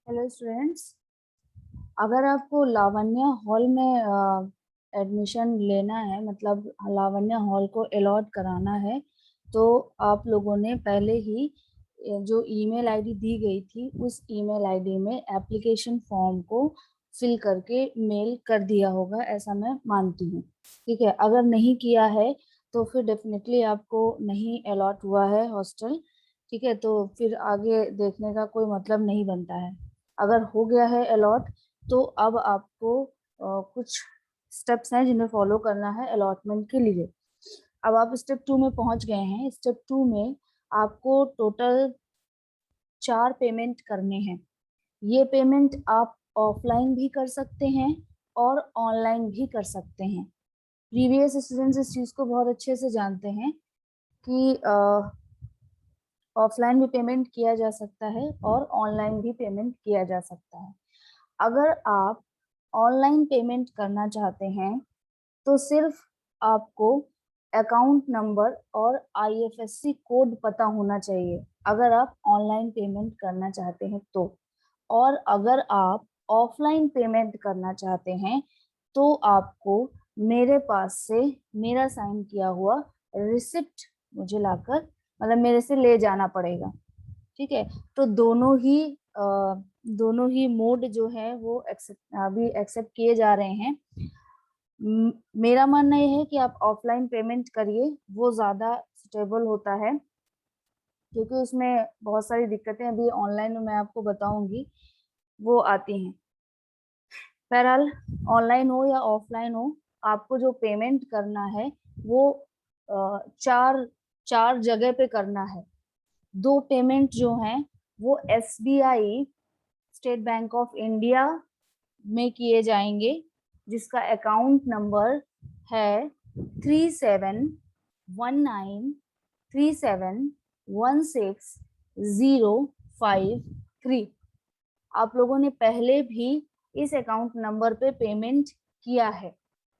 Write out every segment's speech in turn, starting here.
Hello students. अगर आपको लावण्य hall में एडमिशन लेना है, मतलब लावण्य हॉल को अलॉट कराना है, तो आप लोगों ने पहले ही जो ईमेल आईडी दी गई थी उस ईमेल आईडी में एप्लीकेशन फॉर्म को फिल करके मेल कर दिया होगा, ऐसा मैं मानती हूँ। ठीक है, अगर नहीं किया है तो फिर डेफिनेटली आपको नहीं अलॉट हुआ है हॉस्टल। ठीक है, तो फिर आगे देखने का कोई मतलब नहीं बनता है। अगर हो गया है अलॉट तो अब आपको कुछ स्टेप्स हैं जिन्हें फॉलो करना है अलॉटमेंट के लिए। अब आप स्टेप 2 में पहुंच गए हैं। स्टेप 2 में आपको टोटल 4 पेमेंट करने हैं। ये पेमेंट आप ऑफलाइन भी कर सकते हैं और ऑनलाइन भी कर सकते हैं। प्रीवियस स्टूडेंट्स इस चीज को बहुत अच्छे से जानते हैं कि ऑफलाइन भी पेमेंट किया जा सकता है और ऑनलाइन भी पेमेंट किया जा सकता है। अगर आप ऑनलाइन पेमेंट करना चाहते हैं तो सिर्फ आपको अकाउंट नंबर और आईएफएससी कोड पता होना चाहिए, अगर आप ऑनलाइन पेमेंट करना चाहते हैं तो। और अगर आप ऑफलाइन पेमेंट करना चाहते हैं तो आपको मेरे पास से मेरा साइन किया हुआ रिसिप्ट मुझे लाकर, मतलब मेरे से ले जाना पड़ेगा। ठीक है, तो दोनों ही मोड जो है वो अभी एक्सेप्ट किए जा रहे हैं। मेरा मानना यह है कि आप ऑफलाइन पेमेंट करिए, वो ज्यादा सुटेबल होता है, क्योंकि उसमें बहुत सारी दिक्कतें अभी ऑनलाइन में मैं आपको बताऊंगी वो आती हैं। बहरहाल, ऑनलाइन हो या ऑफलाइन हो, आपको जो पेमेंट करना है वो चार चार जगह पे करना है। 2 पेमेंट जो हैं वो SBI, state bank of India में किए जाएंगे, जिसका अकाउंट नंबर है 3719371605 3। आप लोगों ने पहले भी इस अकाउंट नंबर पे पेमेंट किया है,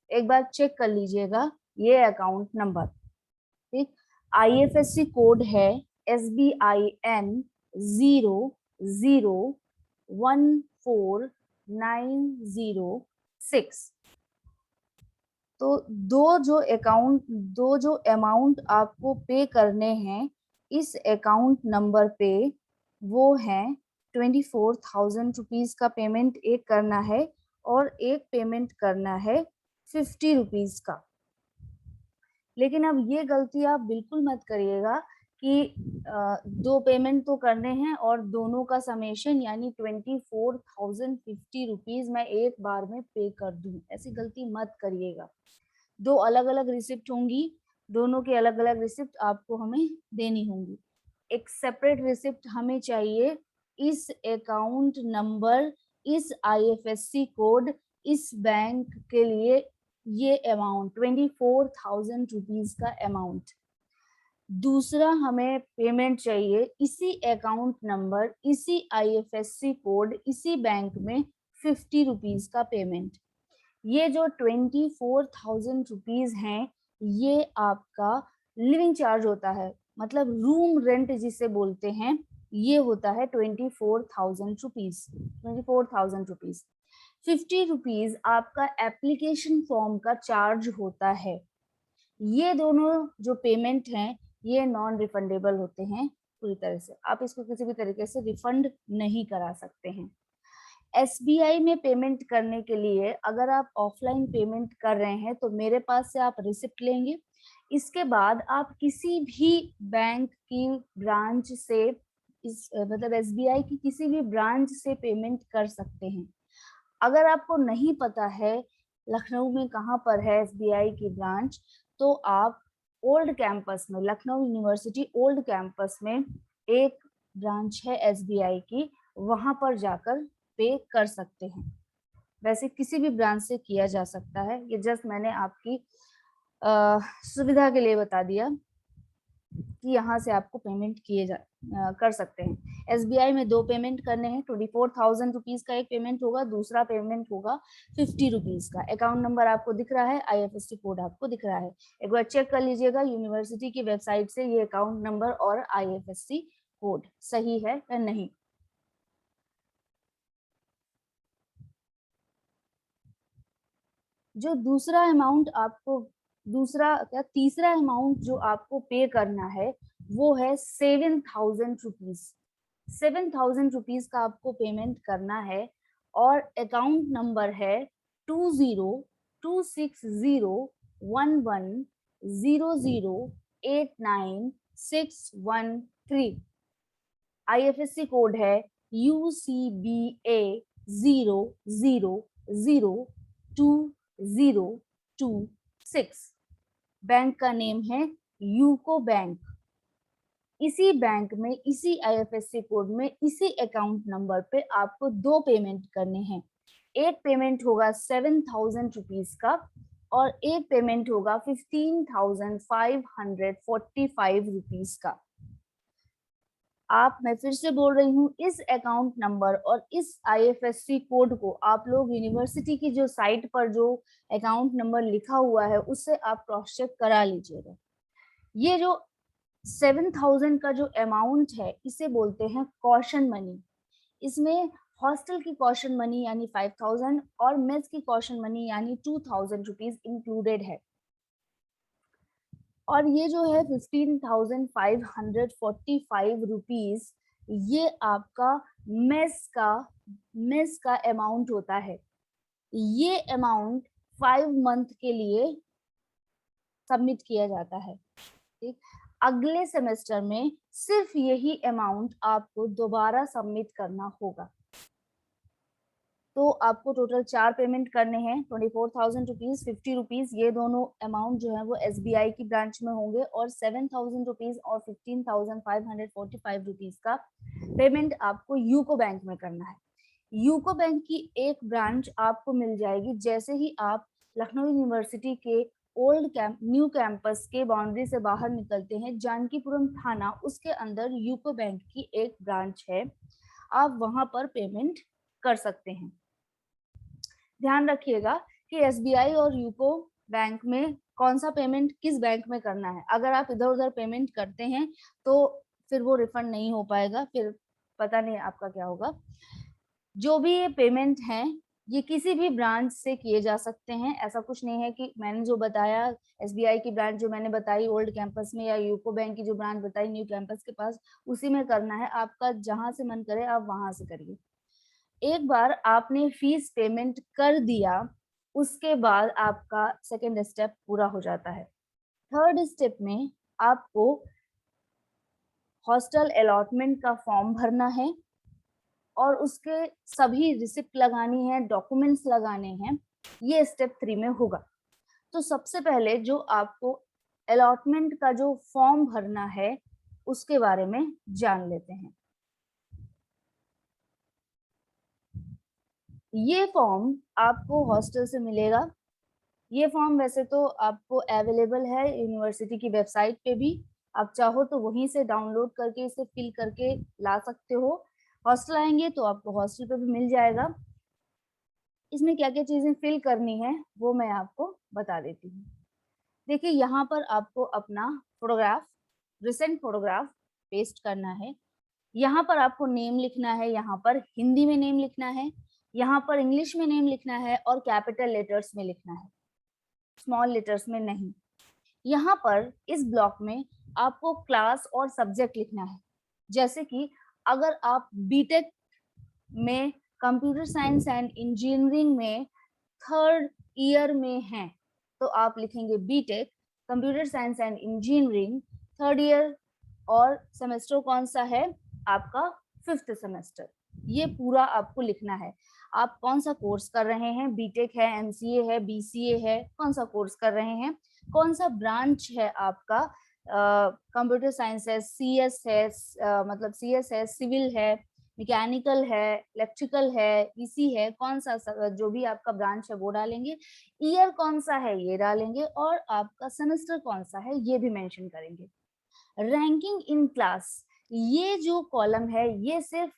एक बार चेक कर लीजिएगा ये अकाउंट नंबर। ठीक, आईएफएससी कोड है SBIN 0014906। तो दो जो अमाउंट आपको पे करने हैं इस अकाउंट नंबर पे, वो है 24,000 रुपीज का पेमेंट एक करना है और एक पेमेंट करना है 50 रुपीज का। लेकिन अब ये गलती आप बिल्कुल मत करिएगा कि 2 पेमेंट तो करने हैं और दोनों का समेशन यानी 24,050 रुपीज मैं एक बार में पे कर दूं, ऐसी गलती मत करिएगा। 2 अलग अलग रिसिप्ट होंगी, दोनों की अलग अलग रिसिप्ट आपको हमें देनी होंगी। एक सेपरेट रिसिप्ट हमें चाहिए, इस अकाउंट नंबर, इस आईएफएससी कोड, इस बैंक के लिए ये अमाउंट 24,000 रुपीज का अमाउंट। दूसरा हमें पेमेंट चाहिए इसी अकाउंट नंबर, इसी आईएफएससी कोड, इसी बैंक में 50 रुपीज का पेमेंट। ये जो 24,000 रुपीज हैं ये आपका लिविंग चार्ज होता है, मतलब रूम रेंट जिसे बोलते हैं, ये होता है 24,000 रुपीज। 24,000 रुपीज। 50 रुपीज आपका एप्लीकेशन फॉर्म का चार्ज होता है। ये दोनों जो पेमेंट हैं ये नॉन रिफंडेबल होते हैं पूरी तरह से, आप इसको किसी भी तरीके से रिफंड नहीं करा सकते हैं। एसबीआई में पेमेंट करने के लिए अगर आप ऑफलाइन पेमेंट कर रहे हैं तो मेरे पास से आप रिसिप्ट लेंगे। इसके बाद आप किसी भी बैंक की ब्रांच से, मतलब एसबीआई की किसी भी ब्रांच से पेमेंट कर सकते हैं। अगर आपको नहीं पता है लखनऊ में कहाँ पर है एसबीआई की ब्रांच, तो आप ओल्ड कैंपस में, लखनऊ यूनिवर्सिटी ओल्ड कैंपस में एक ब्रांच है एसबीआई की, वहां पर जाकर पे कर सकते हैं। वैसे किसी भी ब्रांच से किया जा सकता है, ये जस्ट मैंने आपकी सुविधा के लिए बता दिया कि यहाँ से आपको पेमेंट कर सकते हैं। एसबीआई में 2 पेमेंट करने हैं, 24,000 रुपीज का एक पेमेंट होगा, दूसरा पेमेंट होगा 50 रुपीज का। अकाउंट नंबर आपको दिख रहा है, आईएफएससी कोड आपको दिख रहा है, एक बार चेक कर लीजिएगा यूनिवर्सिटी की वेबसाइट से ये अकाउंट नंबर और आईएफएससी कोड सही है या नहीं। जो दूसरा अमाउंट आपको, तीसरा अमाउंट जो आपको पे करना है वो है 7,000 रुपीज। 7,000 रुपीज का आपको पेमेंट करना है और अकाउंट नंबर है 20260110089613। IFSC कोड है UCBA 0002026। बैंक का नेम है यूको बैंक। इसी बैंक में, इसी IFSC कोड में, इसी अकाउंट नंबर पे आपको 2 पेमेंट करने हैं। एक पेमेंट होगा 7,000 रुपीज का और एक पेमेंट होगा 15,545 रुपीज का। मैं फिर से बोल रही हूँ, इस अकाउंट नंबर और इस IFSC कोड को आप लोग यूनिवर्सिटी की जो साइट पर जो अकाउंट नंबर लिखा हुआ है उससे आप क्रॉस चेक करा लीजिएगा। ये जो 7,000 का जो अमाउंट है इसे बोलते हैं कॉशन मनी। इसमें हॉस्टल की कॉशन मनी यानी 5,000 और मेस की कॉशन मनी यानी 2,000 रुपीज इंक्लूडेड है। और ये जो है 15,545 रुपीज, ये आपका मेस का अमाउंट होता है। ये अमाउंट 5 मंथ के लिए सबमिट किया जाता है। ठीक, अगले सेमेस्टर में सिर्फ यही अमाउंट आपको दोबारा सबमिट करना होगा। तो आपको टोटल 4 पेमेंट करने हैं, 24,000 रुपीज, 50 रुपीज, ये दोनों अमाउंट जो है वो SBI की ब्रांच में होंगे और 7,000 रुपीज और 15,545 रुपीज का पेमेंट आपको यूको बैंक में करना है। यूको बैंक की एक ब्रांच आपको मिल जाएगी जैसे ही आप लखनऊ यूनिवर्सिटी के न्यू कैंपस के बाउंड्री से बाहर निकलते हैं, जानकीपुरम थाना, उसके अंदर यूको बैंक की एक ब्रांच है, आप वहां पर पेमेंट कर सकते हैं। ध्यान रखिएगा कि SBI और यूको बैंक में कौन सा पेमेंट किस बैंक में करना है। अगर आप इधर उधर पेमेंट करते हैं तो फिर वो रिफंड नहीं हो पाएगा, फिर पता नहीं आपका क्या होगा। जो भी ये पेमेंट है ये किसी भी ब्रांच से किए जा सकते हैं। ऐसा कुछ नहीं है कि मैंने जो बताया SBI की ब्रांच जो मैंने बताई ओल्ड कैंपस में या यूको बैंक की जो ब्रांच बताई न्यू कैंपस के पास, उसी में करना है। आपका जहां से मन करे आप वहां से करिए। एक बार आपने फीस पेमेंट कर दिया उसके बाद आपका सेकेंड स्टेप पूरा हो जाता है। थर्ड स्टेप में आपको हॉस्टल अलॉटमेंट का फॉर्म भरना है और उसके सभी रिसिप्ट लगानी है, डॉक्यूमेंट्स लगाने हैं। ये स्टेप 3 में होगा। तो सबसे पहले जो आपको अलॉटमेंट का जो फॉर्म भरना है उसके बारे में जान लेते हैं। ये फॉर्म आपको हॉस्टल से मिलेगा। ये फॉर्म वैसे तो आपको अवेलेबल है यूनिवर्सिटी की वेबसाइट पे भी, आप चाहो तो वहीं से डाउनलोड करके इसे फिल करके ला सकते हो। हॉस्टल आएंगे तो आपको हॉस्टल पे भी मिल जाएगा। इसमें क्या क्या चीजें फिल करनी है वो मैं आपको बता देती हूँ। देखिए, यहाँ पर आपको अपना फोटोग्राफ, रिसेंट फोटोग्राफ पेस्ट करना है। यहाँ पर आपको नेम लिखना है, यहाँ पर हिंदी में नेम लिखना है, यहाँ पर इंग्लिश में नेम लिखना है और कैपिटल लेटर्स में लिखना है, स्मॉल लेटर्स में नहीं। यहाँ पर इस ब्लॉक में आपको क्लास और सब्जेक्ट लिखना है। जैसे कि अगर आप बीटेक में कंप्यूटर साइंस एंड इंजीनियरिंग में 3rd ईयर में हैं तो आप लिखेंगे BTech computer science and engineering 3rd year, और सेमेस्टर कौन सा है आपका 5th सेमेस्टर। ये पूरा आपको लिखना है। आप कौन सा कोर्स कर रहे हैं, बीटेक है, MCA है, BCA है, कौन सा कोर्स कर रहे हैं, कौन सा ब्रांच है आपका, कंप्यूटर साइंस है, CS है, मतलब CS है, सिविल है, मैकेनिकल है, इलेक्ट्रिकल है, EC है, कौन सा जो भी आपका ब्रांच है वो डालेंगे, ईयर कौन सा है ये डालेंगे और आपका सेमेस्टर कौन सा है ये भी मेंशन करेंगे। रैंकिंग इन क्लास, ये जो कॉलम है ये सिर्फ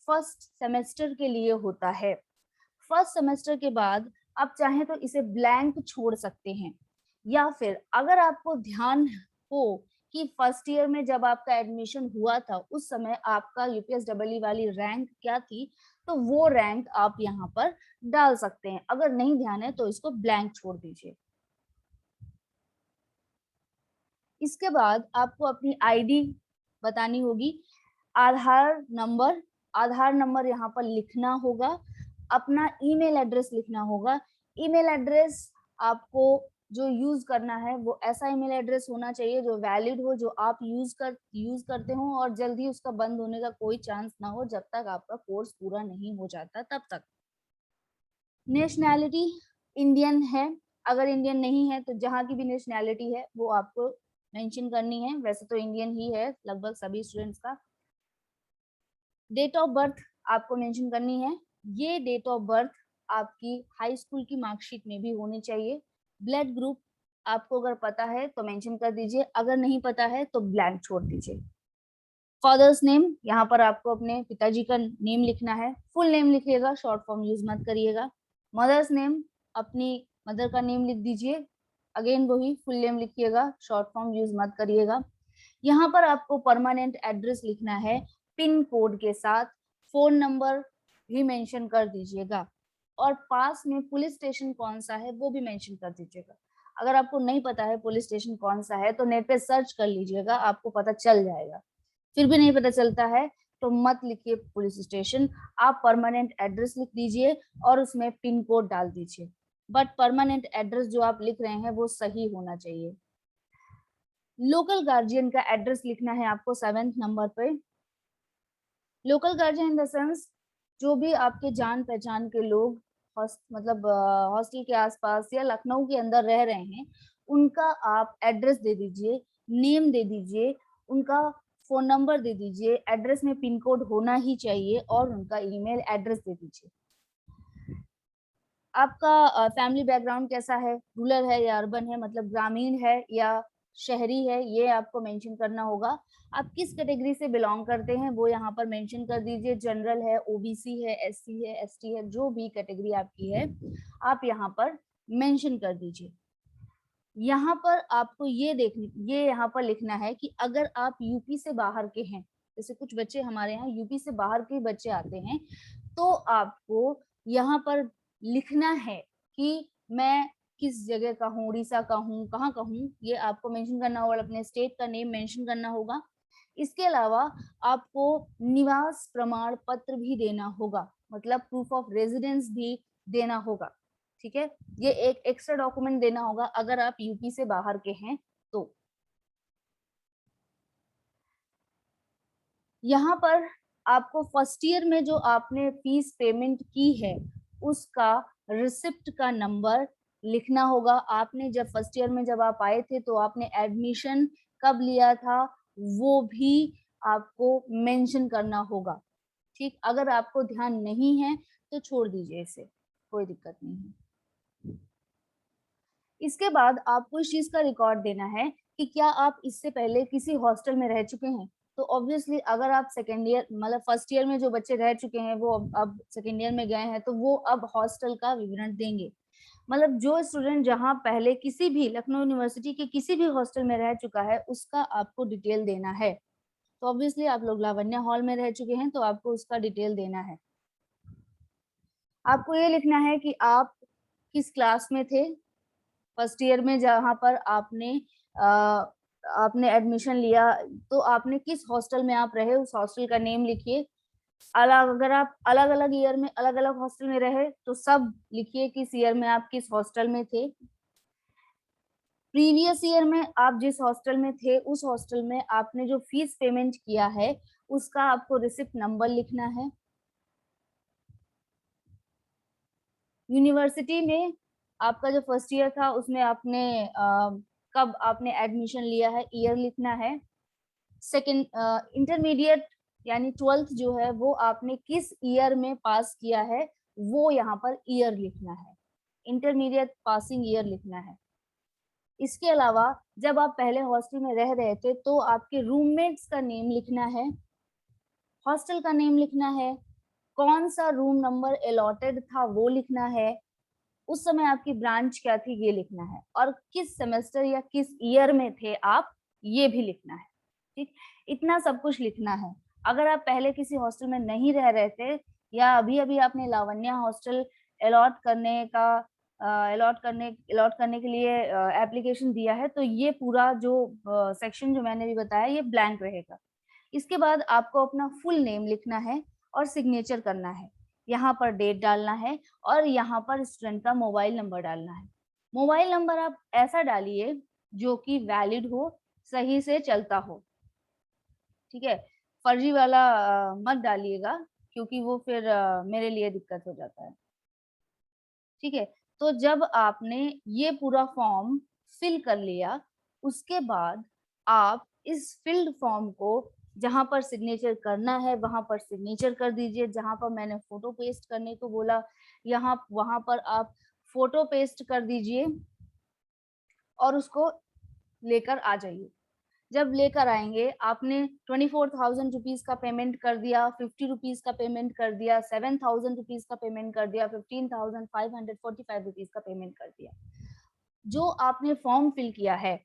फर्स्ट सेमेस्टर के लिए होता है। फर्स्ट सेमेस्टर के बाद आप चाहें तो इसे ब्लैंक छोड़ सकते हैं, या फिर अगर आपको ध्यान हो कि फर्स्ट ईयर में जब आपका एडमिशन हुआ था उस समय आपका यूपीएसडब्ल्यू वाली रैंक क्या थी, तो वो रैंक आप यहाँ पर डाल सकते हैं। अगर नहीं ध्यान है तो इसको ब्लैंक छोड़ दीजिए। इसके बाद आपको अपनी आईडी बतानी होगी, आधार नंबर यहाँ पर लिखना होगा, अपना ईमेल एड्रेस लिखना होगा। ईमेल एड्रेस आपको जो यूज करना है वो ऐसा ईमेल एड्रेस होना चाहिए जो वैलिड हो, जो आप यूज करते हो और जल्दी उसका बंद होने का कोई चांस ना हो जब तक आपका कोर्स पूरा नहीं हो जाता तब तक। नेशनैलिटी इंडियन है, अगर इंडियन नहीं है तो जहाँ की भी नेशनैलिटी है वो आपको मेंशन करनी है, वैसे तो इंडियन ही है लगभग सभी स्टूडेंट्स का। डेट ऑफ बर्थ आपको मेंशन करनी है, ये डेट ऑफ बर्थ आपकी हाई स्कूल की मार्कशीट में भी होनी चाहिए। ब्लड ग्रुप आपको अगर पता है तो मेंशन कर दीजिए, अगर नहीं पता है तो ब्लैंक छोड़ दीजिए। फादर्स नेम, यहाँ पर आपको अपने पिताजी का नेम लिखना है, फुल नेम लिखिएगा, शॉर्ट फॉर्म यूज मत करिएगा। मदर्स नेम, अपनी मदर का नेम लिख दीजिए, अगेन वही फुल नेम लिखिएगा, शॉर्ट फॉर्म यूज मत करिएगा। यहाँ पर आपको परमानेंट एड्रेस लिखना है पिन कोड के साथ, फोन नंबर भी मेंशन कर दीजिएगा और पास में पुलिस स्टेशन कौन सा है वो भी मेंशन कर दीजिएगा। अगर आपको नहीं पता है पुलिस स्टेशन कौन सा है तो नेट पे सर्च कर लीजिएगा, आपको पता चल जाएगा। फिर भी नहीं पता चलता है तो मत लिखिए पुलिस स्टेशन, आप परमानेंट एड्रेस लिख दीजिए और उसमें पिन कोड डाल दीजिए, बट परमानेंट एड्रेस जो आप लिख रहे हैं वो सही होना चाहिए। लोकल गार्जियन का एड्रेस लिखना है आपको 7th नंबर पे। Local guardian in the sense जो भी आपके जान पहचान के लोग मतलब हॉस्टल के आसपास या लखनऊ के अंदर रह रहे हैं, उनका आप एड्रेस दे दीजिए, नेम दे दीजिए, उनका फोन नंबर दे दीजिए, एड्रेस में पिन कोड होना ही चाहिए और उनका ईमेल एड्रेस दे दीजिए। आपका फैमिली बैकग्राउंड कैसा है, रूरल है या अर्बन है, मतलब ग्रामीण है या शहरी है, ये आपको मेंशन करना होगा। आप किस कैटेगरी से बिलोंग करते हैं वो यहाँ पर मेंशन कर दीजिए, जनरल है, ओबीसी है, एससी है, एसटी है, जो भी कैटेगरी आपकी है आप यहाँ पर मेंशन कर दीजिए। यहाँ पर आपको ये यहाँ पर लिखना है कि अगर आप यूपी से बाहर के हैं, जैसे कुछ बच्चे हमारे यहाँ यूपी से बाहर के बच्चे आते हैं, तो आपको यहाँ पर लिखना है कि मैं किस जगह का हूँ, उड़ीसा का हूँ, कहाँ का हूँ, ये आपको मेंशन करना होगा, अपने स्टेट का नेम मेंशन करना होगा। इसके अलावा आपको निवास प्रमाण पत्र भी देना होगा, मतलब प्रूफ ऑफ रेजिडेंस भी देना होगा, ठीक है। ये एक एक्स्ट्रा डॉक्यूमेंट देना होगा अगर आप यूपी से बाहर के हैं तो। यहाँ पर आपको फर्स्ट ईयर में जो आपने फीस पेमेंट की है उसका रिसिप्ट का नंबर लिखना होगा। आपने जब फर्स्ट ईयर में जब आप आए थे तो आपने एडमिशन कब लिया था वो भी आपको मेंशन करना होगा, ठीक। अगर आपको ध्यान नहीं है तो छोड़ दीजिए इसे, कोई दिक्कत नहीं है। इसके बाद आपको इस चीज का रिकॉर्ड देना है कि क्या आप इससे पहले किसी हॉस्टल में रह चुके हैं। तो ऑब्वियसली अगर आप सेकेंड ईयर मतलब फर्स्ट ईयर में जो बच्चे रह चुके हैं वो अब सेकेंड ईयर में गए हैं तो वो अब हॉस्टल का विवरण देंगे। मतलब जो स्टूडेंट जहाँ पहले किसी भी लखनऊ यूनिवर्सिटी के किसी भी हॉस्टल में रह चुका है उसका आपको डिटेल देना है। तो ऑब्वियसली आप लोग लावण्य हॉल में रह चुके हैं तो आपको उसका डिटेल देना है। आपको ये लिखना है कि आप किस क्लास में थे फर्स्ट ईयर में जहाँ पर आपने एडमिशन लिया, तो आपने किस हॉस्टल में आप रहे उस हॉस्टल का नेम लिखिए। अगर आप अलग अलग ईयर में अलग अलग हॉस्टल में रहे तो सब लिखिए किस ईयर में आप किस हॉस्टल में थे। प्रीवियस ईयर में आप जिस हॉस्टल में थे उस हॉस्टल में आपने जो फीस पेमेंट किया है उसका आपको रिसिप्ट नंबर लिखना है। यूनिवर्सिटी में आपका जो फर्स्ट ईयर था उसमें आपने कब आपने एडमिशन लिया है ईयर लिखना है। सेकंड इंटरमीडिएट यानी 12th जो है वो आपने किस ईयर में पास किया है वो यहाँ पर ईयर लिखना है, इंटरमीडिएट पासिंग ईयर लिखना है। इसके अलावा जब आप पहले हॉस्टल में रह रहे थे तो आपके रूममेट्स का नेम लिखना है, हॉस्टल का नेम लिखना है, कौन सा रूम नंबर अलॉटेड था वो लिखना है, उस समय आपकी ब्रांच क्या थी ये लिखना है और किस सेमेस्टर या किस ईयर में थे आप ये भी लिखना है। ठीक, इतना सब कुछ लिखना है। अगर आप पहले किसी हॉस्टल में नहीं रह रहे थे या अभी-अभी आपने लावण्या हॉस्टल अलॉट करने का अलॉट करने के लिए एप्लीकेशन दिया है, तो ये पूरा जो सेक्शन जो मैंने अभी बताया ये ब्लैंक रहेगा। इसके बाद आपको अपना फुल नेम लिखना है और सिग्नेचर करना है। यहाँ पर डेट डालना है और यहाँ पर स्टूडेंट का मोबाइल नंबर डालना है। मोबाइल नंबर आप ऐसा डालिए जो कि वैलिड हो, सही से चलता हो। ठीक है, फर्जी वाला मत डालिएगा क्योंकि वो फिर मेरे लिए दिक्कत हो जाता है। ठीक है, तो जब आपने ये पूरा फॉर्म फिल कर लिया, उसके बाद आप इस फिल्ड फॉर्म को जहां पर सिग्नेचर करना है वहां पर सिग्नेचर कर दीजिए। जहां पर मैंने फोटो पेस्ट करने को बोला, यहाँ वहां पर आप फोटो पेस्ट कर दीजिए और उसको लेकर आ जाइए। जब लेकर आएंगे, आपने 24,000 रुपीज का पेमेंट कर दिया, 50 रुपीज का पेमेंट कर दिया, 7,000 रुपीज का पेमेंट कर दिया, 15,545 रुपीज का पेमेंट कर दिया। जो आपने फॉर्म फिल किया है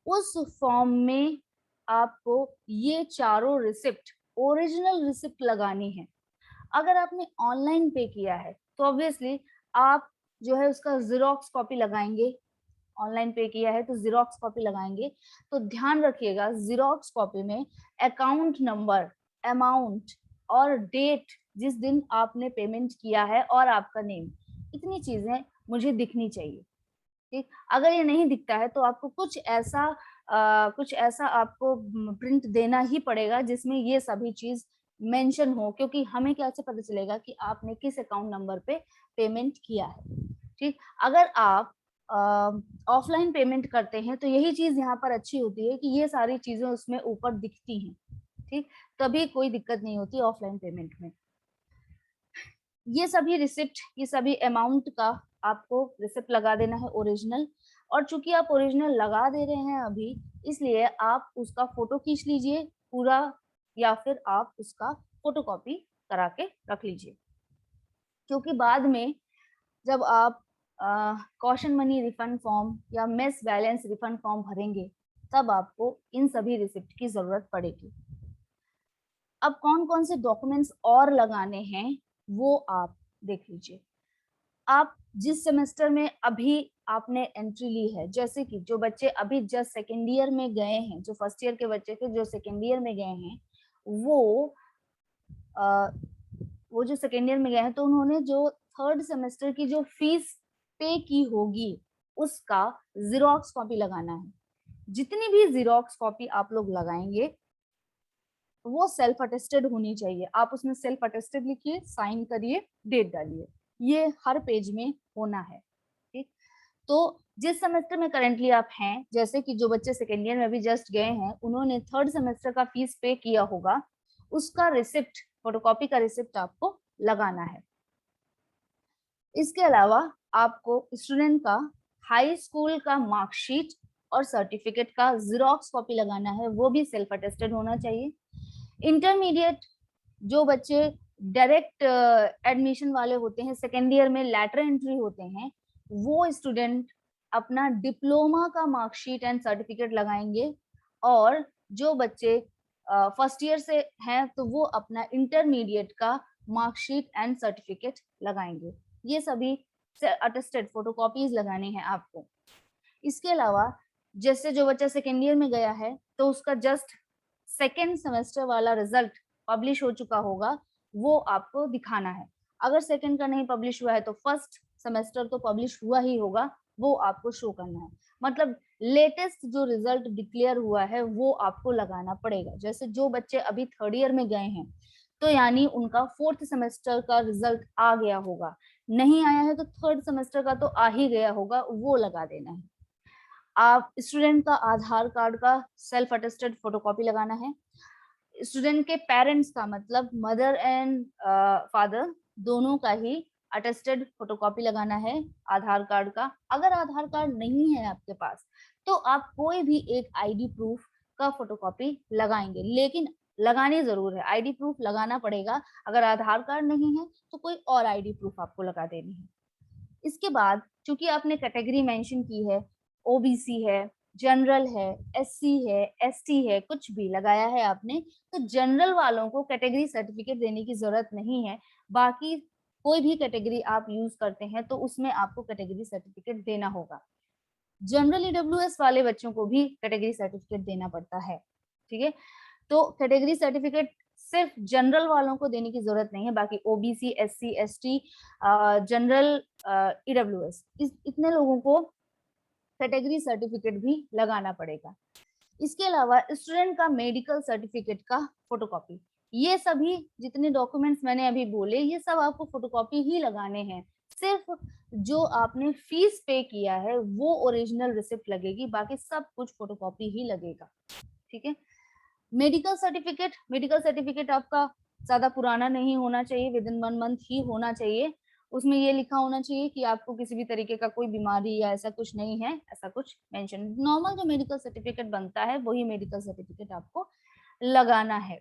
उस फॉर्म में आपको ये चारों रिसिप्ट, ओरिजिनल रिसिप्ट लगानी है। अगर आपने ऑनलाइन पे किया है तो ऑब्वियसली आप जो है उसका जीरोक्स कॉपी लगाएंगे। ऑनलाइन पे किया है तो जीरोक्स कॉपी लगाएंगे। तो ध्यान रखिएगा, जीरोक्स कॉपी में अकाउंट नंबर, अमाउंट और डेट जिस दिन आपने पेमेंट किया है और आपका नेम, इतनी चीजें मुझे दिखनी चाहिए। ठीक, अगर ये नहीं दिखता है तो आपको कुछ ऐसा आपको प्रिंट देना ही पड़ेगा जिसमें ये सभी चीज मेंशन हो, क्योंकि हमें कैसे पता चलेगा कि आपने किस अकाउंट नंबर पे पेमेंट किया है। ठीक, अगर आप ऑफलाइन पेमेंट करते हैं तो यही चीज यहाँ पर अच्छी होती है कि ये सारी चीजें उसमें ऊपर दिखती हैं। ठीक, तभी कोई दिक्कत नहीं होती ऑफलाइन पेमेंट में। ये सभी रिसिप्ट, ये सभी अमाउंट का आपको रिसिप्ट लगा देना है ओरिजिनल। और चूंकि आप ओरिजिनल लगा दे रहे हैं अभी, इसलिए आप उसका फोटो खींच लीजिए पूरा, या फिर आप उसका फोटोकॉपी करा के रख लीजिए। क्योंकि बाद में जब आप कॉशन मनी रिफंड फॉर्म या मेस बैलेंस रिफंड फॉर्म भरेंगे तब आपको इन सभी रिसिप्ट की जरूरत पड़ेगी। अब कौन कौन से डॉक्यूमेंट्स और लगाने हैं वो आप देख लीजिए। आप जिस सेमेस्टर में अभी आपने एंट्री ली है, जैसे कि जो बच्चे अभी जस्ट सेकेंड ईयर में गए हैं, जो फर्स्ट ईयर के बच्चे थे जो सेकेंड ईयर में गए हैं, वो वो जो सेकेंड ईयर में गए हैं तो उन्होंने जो थर्ड सेमेस्टर की जो फीस पे की होगी उसका जीरोक्स कॉपी लगाना है। जितनी भी जीरोक्स कॉपी आप लोग लगाएंगे वो सेल्फ अटेस्टेड होनी चाहिए। आप उसमें सेल्फ अटेस्टेड लिखिए, साइन करिए, डेट डालिए, ये हर पेज में होना है। ठीक, तो जिस सेमेस्टर में करेंटली आप हैं, जैसे कि जो बच्चे सेकेंड ईयर में अभी जस्ट गए हैं, उन्होंने थर्ड सेमेस्टर का फीस पे किया होगा, उसका रिसिप्ट, फोटोकॉपी का रिसिप्ट आपको लगाना है। इसके अलावा आपको स्टूडेंट का हाई स्कूल का मार्कशीट और सर्टिफिकेट का जीरोक्स कॉपी लगाना है, वो भी सेल्फ अटेस्टेड होना चाहिए। इंटरमीडिएट जो बच्चे डायरेक्ट एडमिशन वाले होते हैं, सेकेंड ईयर में लेटर एंट्री होते हैं, वो स्टूडेंट अपना डिप्लोमा का मार्कशीट एंड सर्टिफिकेट लगाएंगे। और जो बच्चे फर्स्ट ईयर से हैं तो वो अपना इंटरमीडिएट का मार्कशीट एंड सर्टिफिकेट लगाएंगे। ये सभी अटेस्टेड फोटोकॉपीज लगानी है आपको। इसके अलावा जैसे जो बच्चा सेकेंड ईयर में गया है तो उसका जस्ट सेकेंड सेमेस्टर वाला रिजल्ट पब्लिश हो चुका होगा, वो आपको दिखाना है। अगर सेकेंड का नहीं पब्लिश हुआ है तो फर्स्ट सेमेस्टर तो पब्लिश हुआ ही होगा, वो आपको शो करना है। मतलब लेटेस्ट जो रिजल्ट डिक्लेयर हुआ है वो आपको लगाना पड़ेगा। जैसे जो बच्चे अभी थर्ड ईयर में गए हैं तो यानी उनका फोर्थ सेमेस्टर का रिजल्ट आ गया होगा, नहीं आया है तो थर्ड सेमेस्टर का तो आ ही गया होगा, वो लगा देना है। आप स्टूडेंट का आधार कार्ड का सेल्फ अटेस्टेड फोटोकॉपी लगाना है। स्टूडेंट के पेरेंट्स का मतलब मदर एंड फादर दोनों का ही अटेस्टेड फोटोकॉपी लगाना है आधार कार्ड का। अगर आधार कार्ड नहीं है आपके पास तो आप कोई भी एक आईडी प्रूफ का फोटोकॉपी लगाएंगे, लेकिन लगानी जरूर है, आईडी प्रूफ लगाना पड़ेगा। अगर आधार कार्ड नहीं है तो कोई और आईडी प्रूफ आपको लगा देनी है। इसके बाद चूंकि आपने कैटेगरी मेंशन की है, ओबीसी है, जनरल है, एससी है, एसटी है, कुछ भी लगाया है आपने, तो जनरल वालों को कैटेगरी सर्टिफिकेट देने की जरूरत नहीं है। बाकी कोई भी कैटेगरी आप यूज करते हैं तो उसमें आपको कैटेगरी सर्टिफिकेट देना होगा। जनरल ईडब्ल्यूएस वाले बच्चों को भी कैटेगरी सर्टिफिकेट देना पड़ता है। ठीक है, तो कैटेगरी सर्टिफिकेट सिर्फ जनरल वालों को देने की जरूरत नहीं है, बाकी OBC, SC, ST, general, EWS, इतने लोगों को कैटेगरी सर्टिफिकेट भी लगाना पड़ेगा। इसके अलावा स्टूडेंट का मेडिकल सर्टिफिकेट का फोटोकॉपी, ये सभी जितने डॉक्यूमेंट्स मैंने अभी बोले ये सब आपको फोटोकॉपी ही लगाने हैं। सिर्फ जो आपने फीस पे किया है वो ओरिजिनल रिसिप्ट लगेगी, बाकी सब कुछ फोटोकॉपी ही लगेगा। ठीक है, मेडिकल सर्टिफिकेट आपका ज्यादा पुराना नहीं होना चाहिए, विद इन 1 मंथ ही होना चाहिए। उसमें ये लिखा होना चाहिए कि आपको किसी भी तरीके का कोई बीमारी या ऐसा कुछ नहीं है, ऐसा कुछ मेंशन। नॉर्मल जो मेडिकल सर्टिफिकेट बनता है वही मेडिकल सर्टिफिकेट आपको लगाना है।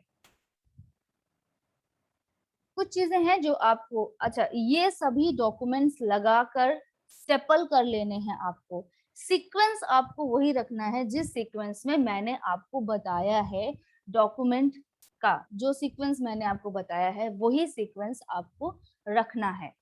कुछ चीजें हैं जो आपको, अच्छा, ये सभी डॉक्यूमेंट्स लगाकर स्टेपल कर लेने हैं आपको। सीक्वेंस आपको वही रखना है जिस सीक्वेंस में मैंने आपको बताया है डॉक्यूमेंट का, जो सीक्वेंस मैंने आपको बताया है वही सीक्वेंस आपको रखना है।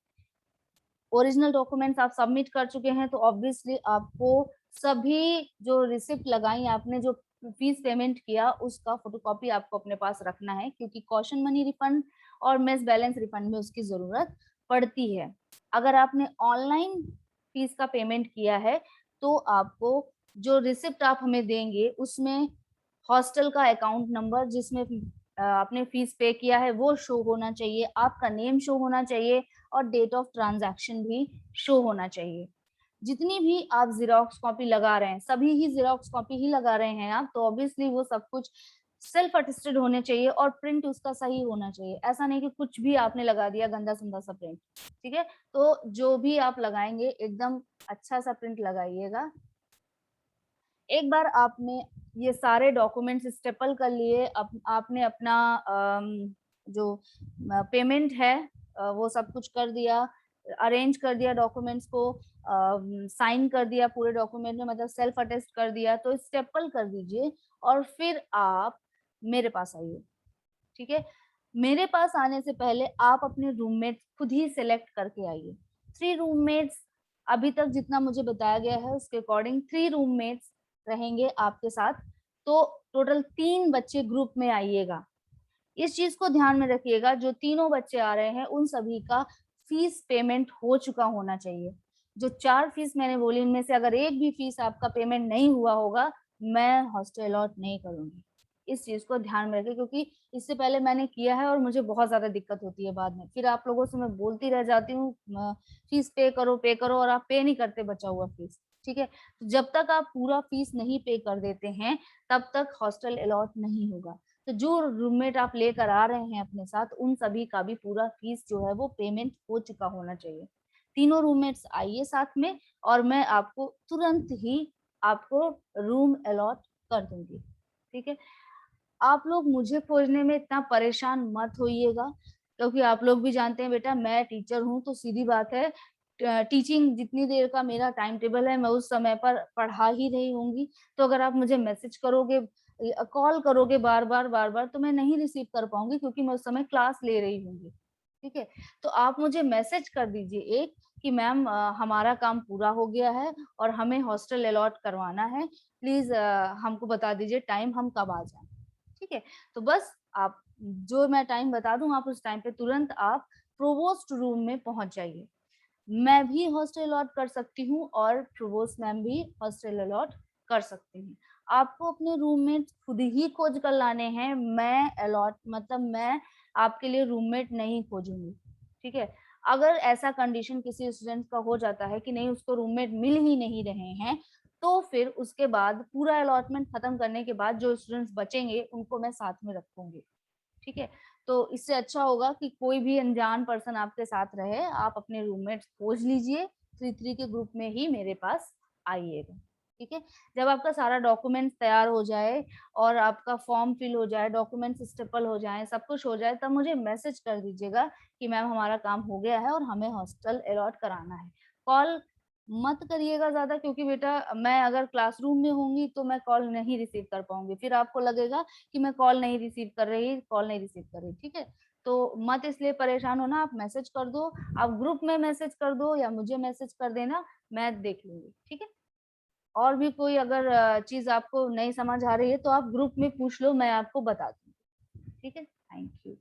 ओरिजिनल डॉक्यूमेंट्स आप सबमिट कर चुके हैं तो ऑब्वियसली आपको सभी जो रिसिप्ट लगाई आपने, जो फीस पेमेंट किया, उसका फोटोकॉपी आपको अपने पास रखना है, क्योंकि कॉशन मनी रिफंड और मेस बैलेंस रिफंड में उसकी जरूरत पड़ती है। अगर आपने ऑनलाइन फीस का पेमेंट किया है तो आपको जो रिसिप्ट आप हमें देंगे उसमें हॉस्टल का अकाउंट नंबर जिसमें आपने फीस पे किया है वो शो होना चाहिए, आपका नेम शो होना चाहिए और डेट ऑफ ट्रांजैक्शन भी शो होना चाहिए। जितनी भी आप जीरोक्स कॉपी लगा रहे हैं, सभी ही जीरोक्स कॉपी ही लगा रहे हैं आप, तो ऑब्वियसली वो सब कुछ सेल्फ अटेस्टेड होने चाहिए और प्रिंट उसका सही होना चाहिए। ऐसा नहीं कि कुछ भी आपने लगा दिया गंदा सुंदर सा प्रिंट। ठीक है, तो जो भी आप लगाएंगे एकदम अच्छा सा प्रिंट लगाइएगा। एक बार आपने ये सारे डॉक्यूमेंट्स स्टेपल कर लिए, आपने अपना जो पेमेंट है वो सब कुछ कर दिया, अरेंज कर दिया डॉक्यूमेंट्स को, साइन कर दिया पूरे डॉक्यूमेंट में, मतलब सेल्फ अटेस्ट कर दिया, तो स्टेपल कर दीजिए और फिर आप मेरे पास आइए। ठीक है, मेरे पास आने से पहले आप अपने रूममेट खुद ही सिलेक्ट करके आइए। 3 रूममेट्स, अभी तक जितना मुझे बताया गया है उसके अकॉर्डिंग 3 रूममेट्स रहेंगे आपके साथ, तो टोटल 3 बच्चे ग्रुप में आइएगा। इस चीज को ध्यान में रखिएगा, जो तीनों बच्चे आ रहे हैं उन सभी का फीस पेमेंट हो चुका होना चाहिए। जो 4 फीस मैंने बोली इनमें से अगर एक भी फीस आपका पेमेंट नहीं हुआ होगा, मैं हॉस्टल अलॉट नहीं करूंगी। इस चीज को ध्यान में रखें, क्योंकि इससे पहले मैंने किया है और मुझे बहुत ज्यादा दिक्कत होती है बाद में, फिर आप लोगों से मैं बोलती रह जाती हूँ फीस पे करो और आप पे नहीं करते बचा हुआ फीस। ठीक है, तो जब तक आप पूरा फीस नहीं पे कर देते हैं तब तक हॉस्टल अलॉट नहीं होगा। तो जो रूममेट आप लेकर आ रहे हैं अपने साथ उन सभी का भी पूरा फीस जो है वो पेमेंट हो चुका होना चाहिए। तीनों रूममेट्स आइए साथ में और मैं आपको तुरंत ही आपको रूम अलॉट कर दूंगी। ठीक है, आप लोग मुझे खोजने में इतना परेशान मत होइएगा, क्योंकि आप लोग भी जानते हैं बेटा मैं टीचर हूँ, तो सीधी बात है टीचिंग जितनी देर का मेरा टाइम टेबल है मैं उस समय पर पढ़ा ही रही होंगी। तो अगर आप मुझे मैसेज करोगे, कॉल करोगे बार बार तो मैं नहीं रिसीव कर पाऊंगी, क्योंकि मैं उस समय क्लास ले रही होंगी। ठीक है, तो आप मुझे मैसेज कर दीजिए एक कि मैम हमारा काम पूरा हो गया है और हमें हॉस्टल अलॉट करवाना है, प्लीज हमको बता दीजिए टाइम, हम कब आ जाएं। ठीक है, तो बस आप जो मैं टाइम बता दूं आप उस टाइम पे तुरंत आप प्रोवोस्ट रूम में पहुंच जाइए। मैं भी हॉस्टल अलॉट कर सकती हूँ और प्रोवोस्ट मैम भी हॉस्टल अलॉट कर सकती हूँ। आपको अपने रूममेट खुद ही खोज कर लाने हैं, मैं अलॉट मतलब मैं आपके लिए रूममेट नहीं खोजूंगी। ठीक है, अगर ऐसा कंडीशन किसी स्टूडेंट का हो जाता है कि नहीं उसको रूममेट मिल ही नहीं रहे हैं, तो फिर उसके बाद पूरा अलॉटमेंट खत्म करने के बाद जो स्टूडेंट्स बचेंगे उनको मैं साथ में रखूंगी। ठीक है, तो इससे अच्छा होगा कि कोई भी अनजान पर्सन आपके साथ रहे, आप अपने रूममेट्स खोज लीजिए, 3 के ग्रुप में ही मेरे पास आइएगा। ठीक है, जब आपका सारा डॉक्यूमेंट्स तैयार हो जाए और आपका फॉर्म फिल हो जाए, डॉक्यूमेंट्स स्टेपल हो जाए, सब कुछ हो जाए, तब मुझे मैसेज कर दीजिएगा कि मैम हमारा काम हो गया है और हमें हॉस्टल अलॉट कराना है। कॉल मत करिएगा ज्यादा, क्योंकि बेटा मैं अगर क्लासरूम में होंगी तो मैं कॉल नहीं रिसीव कर पाऊंगी, फिर आपको लगेगा कि मैं कॉल नहीं रिसीव कर रही, कॉल नहीं रिसीव कर रही, ठीक है। तो मत इसलिए परेशान होना, आप मैसेज कर दो, आप ग्रुप में मैसेज कर दो या मुझे मैसेज कर देना, मैं देख लूंगी, ठीक है। और भी कोई अगर चीज आपको नहीं समझ आ रही है तो आप ग्रुप में पूछ लो, मैं आपको बता दूंगी, ठीक है। Thank you.